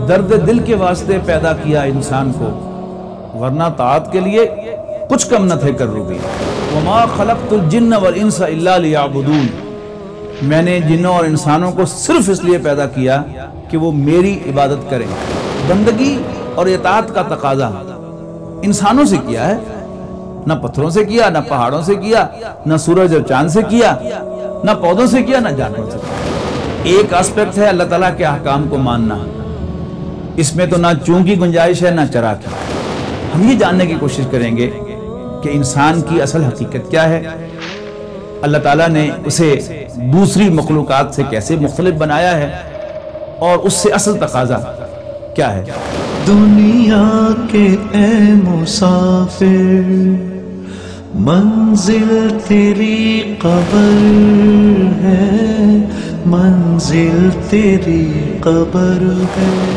درد دل کے واسطے پیدا کیا انسان کو، ورنہ طاعت کے لیے کچھ کم نہ تھے کروبی۔ وما خلقت الجن والانس الا لیعبدون، میں نے جنوں اور انسانوں کو صرف اس لیے پیدا کیا کہ وہ میری عبادت کریں۔ بندگی اور اطاعت کا تقاضا انسانوں سے کیا ہے، نہ پتھروں سے کیا، نہ پہاڑوں سے کیا، نہ سورج اور چاند سے کیا، نہ پودوں سے کیا، نہ جانوروں سے کیا۔ ایک اسپیکٹ ہے اللہ تعالیٰ کے احکام کو ماننا، اس میں تو نہ چون کی گنجائش ہے نہ چرا کی۔ ہم یہ جاننے کی کوشش کریں گے کہ انسان کی اصل حقیقت کیا ہے، اللہ تعالیٰ نے اسے دوسری مخلوقات سے کیسے مختلف بنایا ہے، اور اس سے اصل تقاضا کیا ہے۔ دنیا کے اے مسافر، منزل تیری قبر ہے، منزل تیری قبر ہے۔